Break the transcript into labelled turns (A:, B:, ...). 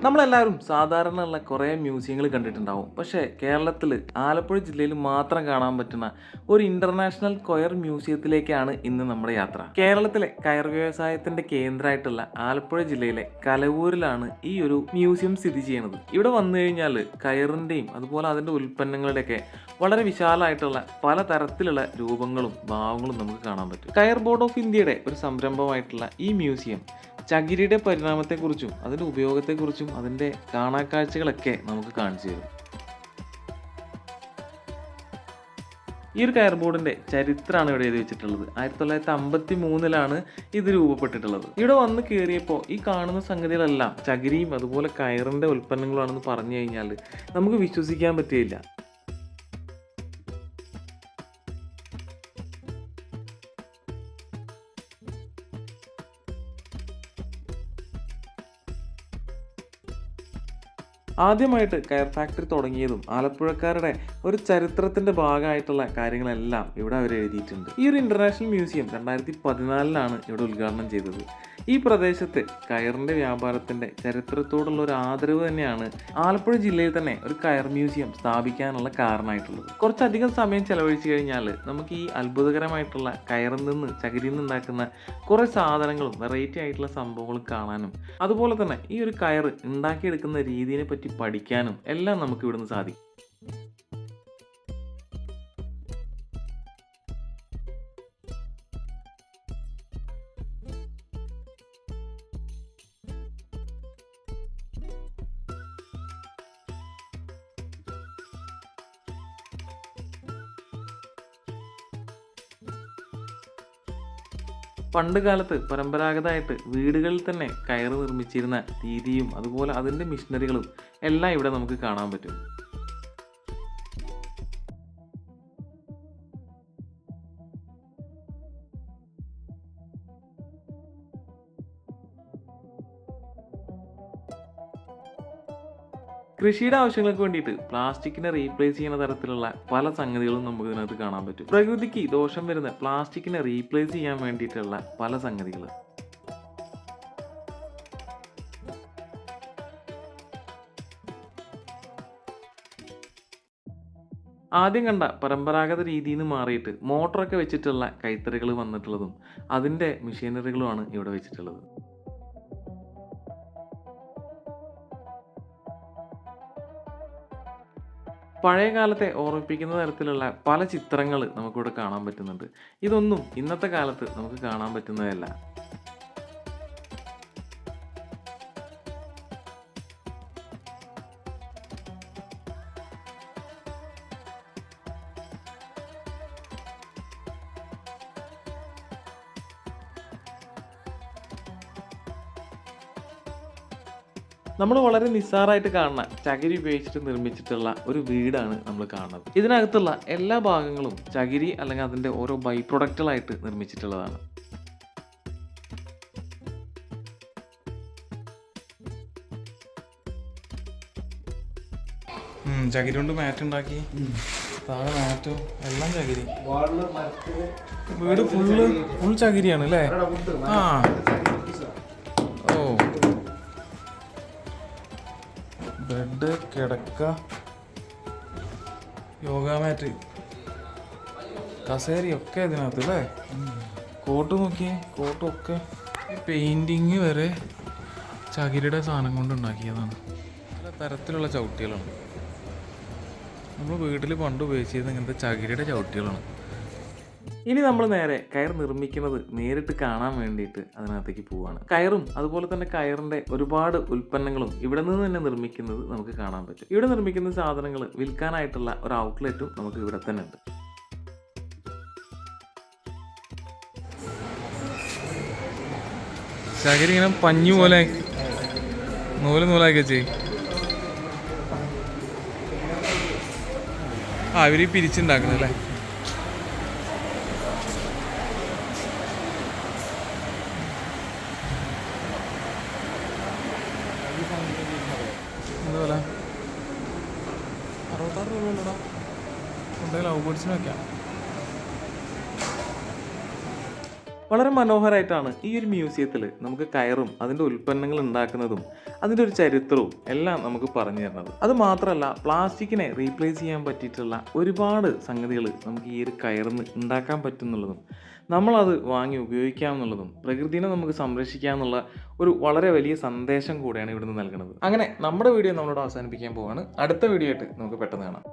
A: നമ്മളെല്ലാവരും സാധാരണയുള്ള കുറേ മ്യൂസിയങ്ങൾ കണ്ടിട്ടുണ്ടാവും. പക്ഷേ കേരളത്തിൽ ആലപ്പുഴ ജില്ലയിൽ മാത്രം കാണാൻ പറ്റുന്ന ഒരു ഇൻ്റർനാഷണൽ കൊയർ മ്യൂസിയത്തിലേക്കാണ് ഇന്ന് നമ്മുടെ യാത്ര. കേരളത്തിലെ കയർ വ്യവസായത്തിൻ്റെ കേന്ദ്രമായിട്ടുള്ള ആലപ്പുഴ ജില്ലയിലെ കലവൂരിലാണ് ഈ ഒരു മ്യൂസിയം സ്ഥിതി ചെയ്യുന്നത്. ഇവിടെ വന്നു കഴിഞ്ഞാൽ കയറിൻ്റെയും അതുപോലെ അതിൻ്റെ ഉൽപ്പന്നങ്ങളുടെയൊക്കെ വളരെ വിശാലമായിട്ടുള്ള പല തരത്തിലുള്ള രൂപങ്ങളും ഭാവങ്ങളും നമുക്ക് കാണാൻ പറ്റും. കയർ ബോർഡ് ഓഫ് ഇന്ത്യയുടെ ഒരു സംരംഭമായിട്ടുള്ള ഈ മ്യൂസിയം ചകിരിയുടെ പരിണാമത്തെക്കുറിച്ചും അതിൻ്റെ ഉപയോഗത്തെക്കുറിച്ചും അതിൻ്റെ കാണാക്കാഴ്ചകളൊക്കെ നമുക്ക് കാണിച്ചു തരും. ഈ ഒരു കയർ ബോർഡിൻ്റെ ചരിത്രമാണ് ഇവിടെ എഴുതി വെച്ചിട്ടുള്ളത്. 1953 ഇത് രൂപപ്പെട്ടിട്ടുള്ളത്. ഇവിടെ വന്ന് കയറിയപ്പോൾ ഈ കാണുന്ന സംഗതികളെല്ലാം ചകിരിയും അതുപോലെ കയറിൻ്റെ ഉൽപ്പന്നങ്ങളാണെന്ന് പറഞ്ഞു കഴിഞ്ഞാൽ നമുക്ക് വിശ്വസിക്കാൻ പറ്റുകയില്ല. ആദ്യമായിട്ട് കയർ ഫാക്ടറി തുടങ്ങിയതും ആലപ്പുഴക്കാരുടെ ഒരു ചരിത്രത്തിൻ്റെ ഭാഗമായിട്ടുള്ള കാര്യങ്ങളെല്ലാം ഇവിടെ അവർ എഴുതിയിട്ടുണ്ട്. ഈ ഒരു ഇൻ്റർനാഷണൽ മ്യൂസിയം 2014 ഇവിടെ ഉദ്ഘാടനം ചെയ്തത്. ഈ പ്രദേശത്ത് കയറിൻ്റെ വ്യാപാരത്തിൻ്റെ ചരിത്രത്തോടുള്ള ഒരു ആദരവ് തന്നെയാണ് ആലപ്പുഴ ജില്ലയിൽ തന്നെ ഒരു കയർ മ്യൂസിയം സ്ഥാപിക്കാനുള്ള കാരണമായിട്ടുള്ളത്. കുറച്ചധികം സമയം ചെലവഴിച്ചു കഴിഞ്ഞാൽ നമുക്ക് ഈ അത്ഭുതകരമായിട്ടുള്ള കയറിൽ നിന്ന് ചകിരിയിൽ നിന്ന് ഉണ്ടാക്കുന്ന കുറേ സാധനങ്ങളും വെറൈറ്റി ആയിട്ടുള്ള സംഭവങ്ങളും കാണാനും അതുപോലെ തന്നെ ഈ ഒരു കയർ ഉണ്ടാക്കിയെടുക്കുന്ന രീതിയെ പറ്റി പഠിക്കാനും എല്ലാം നമുക്ക് ഇവിടുന്ന് സാധിക്കും. പണ്ട് കാലത്ത് പരമ്പരാഗതമായിട്ട് വീടുകളിൽ തന്നെ കയറ് നിർമ്മിച്ചിരുന്ന രീതിയും അതുപോലെ അതിൻ്റെ മിഷനറികളും എല്ലാം ഇവിടെ നമുക്ക് കാണാൻ പറ്റും. കൃഷിയുടെ ആവശ്യങ്ങൾക്ക് വേണ്ടിയിട്ട് പ്ലാസ്റ്റിക്കിനെ റീപ്ലേസ് ചെയ്യുന്ന തരത്തിലുള്ള പല സംഗതികളും നമുക്ക് ഇതിനകത്ത് കാണാൻ പറ്റും. പ്രകൃതിക്ക് ദോഷം വരുന്ന പ്ലാസ്റ്റിക്കിനെ റീപ്ലേസ് ചെയ്യാൻ വേണ്ടിയിട്ടുള്ള പല സംഗതികൾ. ആദ്യം കണ്ട പരമ്പരാഗത രീതിയിൽ നിന്ന് മാറിയിട്ട് മോട്ടറൊക്കെ വെച്ചിട്ടുള്ള കൈത്തറികൾ വന്നിട്ടുള്ളതും അതിൻ്റെ മെഷീനറികളുമാണ് ഇവിടെ വെച്ചിട്ടുള്ളത്. പഴയ കാലത്തെ ഓർമ്മിപ്പിക്കുന്ന തരത്തിലുള്ള പല ചിത്രങ്ങൾ നമുക്കിവിടെ കാണാൻ പറ്റുന്നുണ്ട്. ഇതൊന്നും ഇന്നത്തെ കാലത്ത് നമുക്ക് കാണാൻ പറ്റുന്നതല്ല. നമ്മൾ വളരെ നിസ്സാരമായിട്ട് കാണുന്ന ചകിരി ഉപയോഗിച്ചിട്ട് നിർമ്മിച്ചിട്ടുള്ള ഒരു വീടാണ് നമ്മൾ കാണുന്നത്. ഇതിനകത്തുള്ള എല്ലാ ഭാഗങ്ങളും ചകിരി അല്ലെങ്കിൽ അതിൻ്റെ ഓരോ ബൈ പ്രൊഡക്റ്റുകളായിട്ട് നിർമ്മിച്ചിട്ടുള്ളതാണ്. ചകിരി കൊണ്ട് മാറ്റ് ഉണ്ടാക്കി, താഴെ മാറ്റും എല്ലാം ചകിരി. വീട് ഫുൾ ചകിരിയാണ് അല്ലേ? ആ ഓ, ബെഡ്, കിടക്ക, യോഗ മാറ്റ്, കസേരയൊക്കെ ഇതിനകത്ത് അല്ലേ? കോട്ട് നോക്കിയേ, കോട്ടൊക്കെ പെയിൻറ്റിങ് വരെ ചകിരിയുടെ സാധനം കൊണ്ട് ഉണ്ടാക്കിയതാണ്. പല തരത്തിലുള്ള ചവിട്ടികളാണ്. നമ്മൾ വീട്ടിൽ പണ്ട് ഉപയോഗിച്ചിരുന്ന ഇങ്ങനത്തെ ചകിരിയുടെ ചവിട്ടികളാണ്. ഇനി നമ്മൾ നേരെ കയർ നിർമ്മിക്കുന്നത് നേരിട്ട് കാണാൻ വേണ്ടിയിട്ട് അതിനകത്തേക്ക് പോവുകയാണ്. കയറും അതുപോലെ തന്നെ കയറിൻ്റെ ഒരുപാട് ഉൽപ്പന്നങ്ങളും ഇവിടെ നിന്ന് തന്നെ നിർമ്മിക്കുന്നത് നമുക്ക് കാണാൻ പറ്റും. ഇവിടെ നിർമ്മിക്കുന്ന സാധനങ്ങൾ വിൽക്കാനായിട്ടുള്ള ഒരു ഔട്ട്ലെറ്റും നമുക്ക് ഇവിടെ തന്നെ ഉണ്ട്. ചകിരി ഇങ്ങനെ പഞ്ഞു പോലെ നൂലാക്കി വെച്ചേ. ഇവര് പിരിച്ചുണ്ടാക്കുന്നല്ലേ? എന്തുപോലെ 66 രൂപ ഉള്ളടാ. ലവ് ബേർഡ്സിന് വയ്ക്കാം. വളരെ മനോഹരമായിട്ടാണ് ഈ ഒരു മ്യൂസിയത്തിൽ നമുക്ക് കയറും അതിൻ്റെ ഉൽപ്പന്നങ്ങൾ ഉണ്ടാക്കുന്നതും അതിൻ്റെ ഒരു ചരിത്രവും എല്ലാം നമുക്ക് പറഞ്ഞു തരുന്നത്. അത് മാത്രമല്ല പ്ലാസ്റ്റിക്കിനെ റീപ്ലേസ് ചെയ്യാൻ പറ്റിയിട്ടുള്ള ഒരുപാട് സംഗതികൾ നമുക്ക് ഈ ഒരു കയറിന്ന് ഉണ്ടാക്കാൻ പറ്റുന്നുള്ളതും നമ്മളത് വാങ്ങി ഉപയോഗിക്കാമെന്നുള്ളതും പ്രകൃതിനെ നമുക്ക് സംരക്ഷിക്കാമെന്നുള്ള ഒരു വളരെ വലിയ സന്ദേശം കൂടെയാണ് ഇവിടുന്ന് നൽകുന്നത്. അങ്ങനെ നമ്മുടെ വീഡിയോ നമ്മളോട് അവസാനിപ്പിക്കാൻ പോവാണ്. അടുത്ത വീഡിയോ ആയിട്ട് നമുക്ക് പെട്ടെന്ന് കാണാം.